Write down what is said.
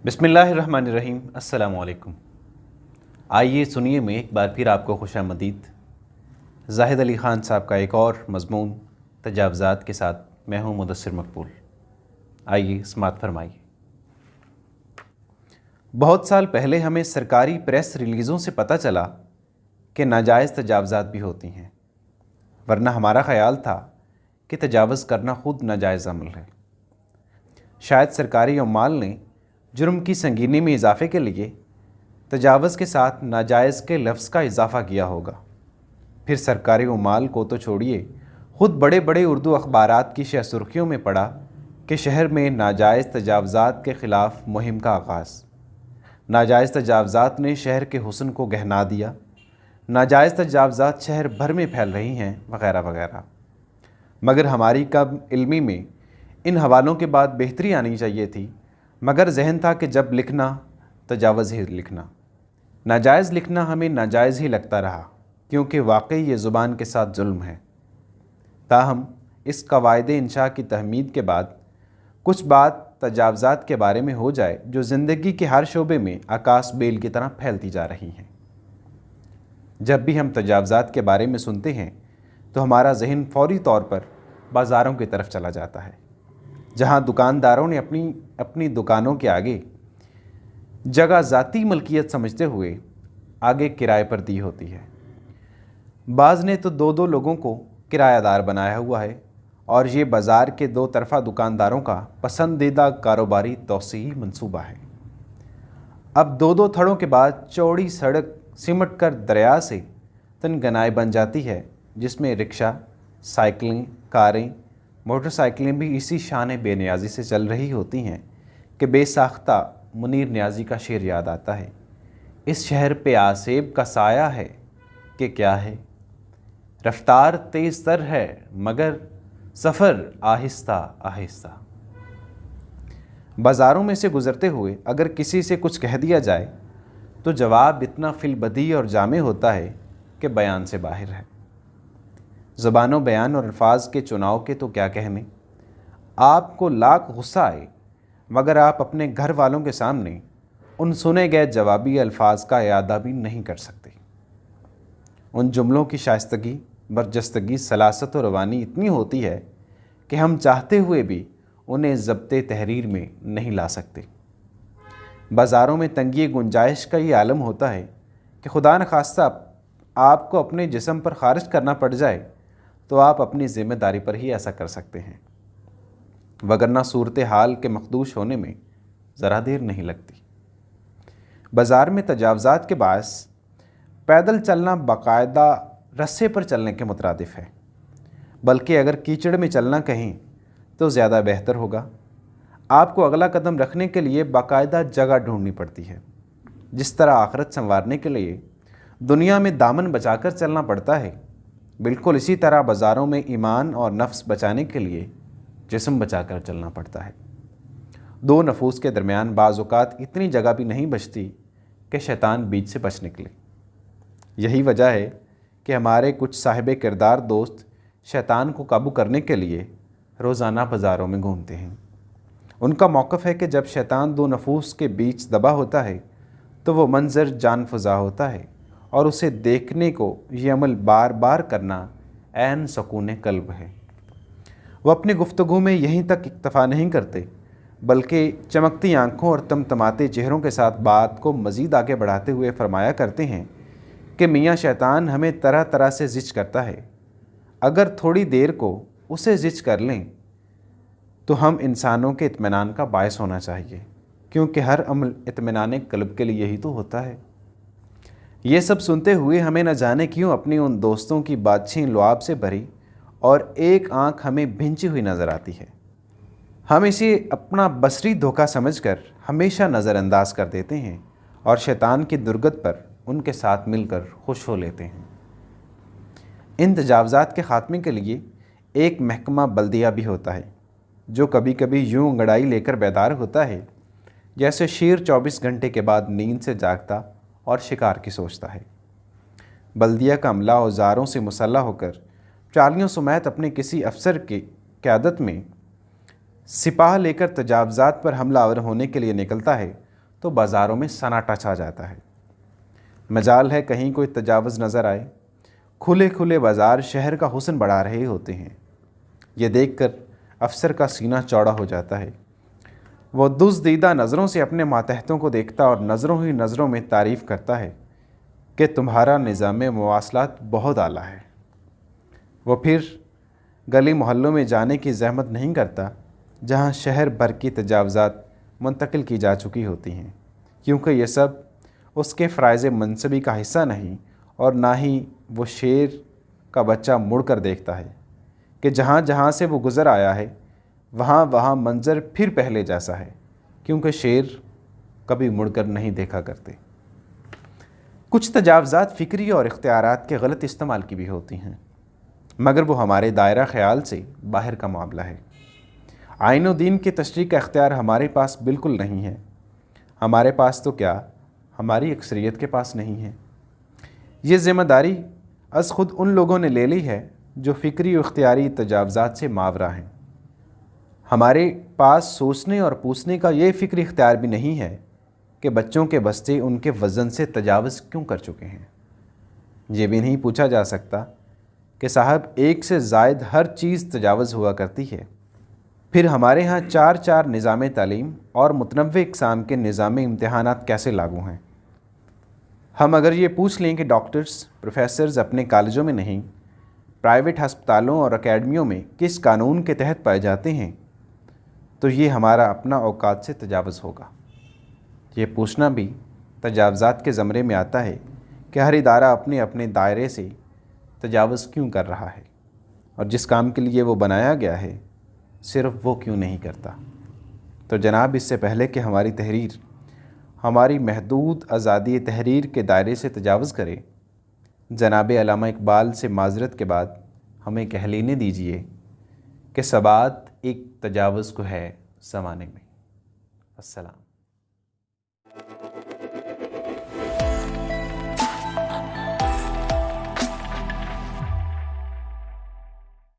بسم اللہ الرحمن الرحیم۔ السلام علیکم۔ آئیے سنیے میں ایک بار پھر آپ کو خوش آمدید۔ زاہد علی خان صاحب کا ایک اور مضمون تجاوزات کے ساتھ میں ہوں مدثر مقبول۔ آئیے سماعت فرمائیے۔ بہت سال پہلے ہمیں سرکاری پریس ریلیزوں سے پتہ چلا کہ ناجائز تجاوزات بھی ہوتی ہیں، ورنہ ہمارا خیال تھا کہ تجاوز کرنا خود ناجائز عمل ہے۔ شاید سرکاری عمال نے جرم کی سنگینی میں اضافے کے لیے تجاوز کے ساتھ ناجائز کے لفظ کا اضافہ کیا ہوگا۔ پھر سرکاری عمال کو تو چھوڑیے، خود بڑے بڑے اردو اخبارات کی شہ سرخیوں میں پڑا کہ شہر میں ناجائز تجاوزات کے خلاف مہم کا آغاز۔ ناجائز تجاوزات نے شہر کے حسن کو گہنا دیا، ناجائز تجاوزات شہر بھر میں پھیل رہی ہیں، وغیرہ وغیرہ۔ مگر ہماری کم علمی میں ان حوالوں کے بعد بہتری آنی چاہیے تھی، مگر ذہن تھا کہ جب لکھنا تجاوز ہی لکھنا، ناجائز لکھنا ہمیں ناجائز ہی لگتا رہا، کیونکہ واقعی یہ زبان کے ساتھ ظلم ہے۔ تاہم اس قواعد انشاء کی تحمید کے بعد کچھ بات تجاوزات کے بارے میں ہو جائے جو زندگی کے ہر شعبے میں آکاش بیل کی طرح پھیلتی جا رہی ہیں۔ جب بھی ہم تجاوزات کے بارے میں سنتے ہیں تو ہمارا ذہن فوری طور پر بازاروں کی طرف چلا جاتا ہے، جہاں دکانداروں نے اپنی دکانوں کے آگے جگہ ذاتی ملکیت سمجھتے ہوئے آگے کرائے پر دی ہوتی ہے۔ بعض نے تو دو دو لوگوں کو کرایہ دار بنایا ہوا ہے، اور یہ بازار کے دو طرفہ دکانداروں کا پسندیدہ کاروباری توسیعی منصوبہ ہے۔ اب دو دو تھڑوں کے بعد چوڑی سڑک سمٹ کر دریا سے تنگنائی بن جاتی ہے، جس میں رکشہ، سائیکلیں، کاریں، موٹر سائیکلیں بھی اسی شان بے نیازی سے چل رہی ہوتی ہیں کہ بے ساختہ منیر نیازی کا شعر یاد آتا ہے: اس شہر پہ آسیب کا سایہ ہے کہ کیا ہے، رفتار تیز تر ہے مگر سفر آہستہ آہستہ۔ بازاروں میں سے گزرتے ہوئے اگر کسی سے کچھ کہہ دیا جائے تو جواب اتنا فی البدیہہ اور جامع ہوتا ہے کہ بیان سے باہر ہے۔ زبان و بیان اور الفاظ کے چناؤ کے تو کیا کہنے۔ آپ کو لاکھ غصہ آئے مگر آپ اپنے گھر والوں کے سامنے ان سنے گئے جوابی الفاظ کا اعادہ بھی نہیں کر سکتے۔ ان جملوں کی شائستگی، برجستگی، سلاست و روانی اتنی ہوتی ہے کہ ہم چاہتے ہوئے بھی انہیں ضبط تحریر میں نہیں لا سکتے۔ بازاروں میں تنگی گنجائش کا یہ عالم ہوتا ہے کہ خدا نخواستہ آپ کو اپنے جسم پر خارج کرنا پڑ جائے تو آپ اپنی ذمہ داری پر ہی ایسا کر سکتے ہیں، وگرنہ صورتحال کے مخدوش ہونے میں ذرا دیر نہیں لگتی۔ بازار میں تجاوزات کے باعث پیدل چلنا باقاعدہ رسے پر چلنے کے مترادف ہے، بلکہ اگر کیچڑ میں چلنا کہیں تو زیادہ بہتر ہوگا۔ آپ کو اگلا قدم رکھنے کے لیے باقاعدہ جگہ ڈھونڈنی پڑتی ہے، جس طرح آخرت سنوارنے کے لیے دنیا میں دامن بچا کر چلنا پڑتا ہے، بالکل اسی طرح بازاروں میں ایمان اور نفس بچانے کے لیے جسم بچا کر چلنا پڑتا ہے۔ دو نفوس کے درمیان بعض اوقات اتنی جگہ بھی نہیں بچتی کہ شیطان بیچ سے بچ نکلے۔ یہی وجہ ہے کہ ہمارے کچھ صاحب کردار دوست شیطان کو قابو کرنے کے لیے روزانہ بازاروں میں گھومتے ہیں۔ ان کا موقف ہے کہ جب شیطان دو نفوس کے بیچ دبا ہوتا ہے تو وہ منظر جان فزا ہوتا ہے، اور اسے دیکھنے کو یہ عمل بار بار کرنا عین سکون قلب ہے۔ وہ اپنی گفتگو میں یہیں تک اکتفا نہیں کرتے، بلکہ چمکتی آنکھوں اور تمتماتے چہروں کے ساتھ بات کو مزید آگے بڑھاتے ہوئے فرمایا کرتے ہیں کہ میاں شیطان ہمیں طرح طرح سے زج کرتا ہے، اگر تھوڑی دیر کو اسے زج کر لیں تو ہم انسانوں کے اطمینان کا باعث ہونا چاہیے، کیونکہ ہر عمل اطمینان قلب کے لیے ہی تو ہوتا ہے۔ یہ سب سنتے ہوئے ہمیں نہ جانے کیوں اپنی ان دوستوں کی باتچھیں لعاب سے بھری اور ایک آنکھ ہمیں بھنچی ہوئی نظر آتی ہے۔ ہم اسے اپنا بصری دھوکہ سمجھ کر ہمیشہ نظر انداز کر دیتے ہیں اور شیطان کی درگت پر ان کے ساتھ مل کر خوش ہو لیتے ہیں۔ ان تجاوزات کے خاتمے کے لیے ایک محکمہ بلدیہ بھی ہوتا ہے، جو کبھی کبھی یوں انگڑائی لے کر بیدار ہوتا ہے جیسے شیر 24 گھنٹے کے بعد نیند سے جاگتا اور شکار کی سوچتا ہے۔ بلدیہ کا عملہ اوزاروں سے مسلح ہو کر ٹرالیوں سمیت اپنے کسی افسر کی قیادت میں سپاہ لے کر تجاوزات پر حملہ آور ہونے کے لیے نکلتا ہے تو بازاروں میں سناٹا چھا جاتا ہے۔ مجال ہے کہیں کوئی تجاوز نظر آئے، کھلے کھلے بازار شہر کا حسن بڑھا رہے ہوتے ہیں۔ یہ دیکھ کر افسر کا سینہ چوڑا ہو جاتا ہے۔ وہ دزدیدہ نظروں سے اپنے ماتحتوں کو دیکھتا اور نظروں ہی نظروں میں تعریف کرتا ہے کہ تمہارا نظام مواصلات بہت اعلیٰ ہے۔ وہ پھر گلی محلوں میں جانے کی زحمت نہیں کرتا جہاں شہر بھر کی تجاوزات منتقل کی جا چکی ہوتی ہیں، کیونکہ یہ سب اس کے فرائض منصبی کا حصہ نہیں، اور نہ ہی وہ شیر کا بچہ مڑ کر دیکھتا ہے کہ جہاں جہاں سے وہ گزر آیا ہے وہاں وہاں منظر پھر پہلے جیسا ہے، کیونکہ شیر کبھی مڑ کر نہیں دیکھا کرتے۔ کچھ تجاوزات فکری اور اختیارات کے غلط استعمال کی بھی ہوتی ہیں، مگر وہ ہمارے دائرہ خیال سے باہر کا معاملہ ہے۔ آئین و دین کی تشریح کا اختیار ہمارے پاس بالکل نہیں ہے۔ ہمارے پاس تو کیا، ہماری اکثریت کے پاس نہیں ہے۔ یہ ذمہ داری از خود ان لوگوں نے لے لی ہے جو فکری و اختیاری تجاوزات سے ماورا ہیں۔ ہمارے پاس سوچنے اور پوچھنے کا یہ فکری اختیار بھی نہیں ہے کہ بچوں کے بستے ان کے وزن سے تجاوز کیوں کر چکے ہیں۔ یہ بھی نہیں پوچھا جا سکتا کہ صاحب ایک سے زائد ہر چیز تجاوز ہوا کرتی ہے۔ پھر ہمارے ہاں 4 نظام تعلیم اور متنوع اقسام کے نظام امتحانات کیسے لاگو ہیں؟ ہم اگر یہ پوچھ لیں کہ ڈاکٹرز، پروفیسرز اپنے کالجوں میں نہیں، پرائیویٹ ہسپتالوں اور اکیڈمیوں میں کس قانون کے تحت پائے جاتے ہیں، تو یہ ہمارا اپنا اوقات سے تجاوز ہوگا۔ یہ پوچھنا بھی تجاوزات کے زمرے میں آتا ہے کہ ہر ادارہ اپنے اپنے دائرے سے تجاوز کیوں کر رہا ہے، اور جس کام کے لیے وہ بنایا گیا ہے صرف وہ کیوں نہیں کرتا۔ تو جناب، اس سے پہلے کہ ہماری تحریر ہماری محدود آزادی تحریر کے دائرے سے تجاوز کرے، جناب علامہ اقبال سے معذرت کے بعد ہمیں کہہ لینے دیجیے کہ ثبات ایک تجاوز کو ہے زمانے میں۔ السلام۔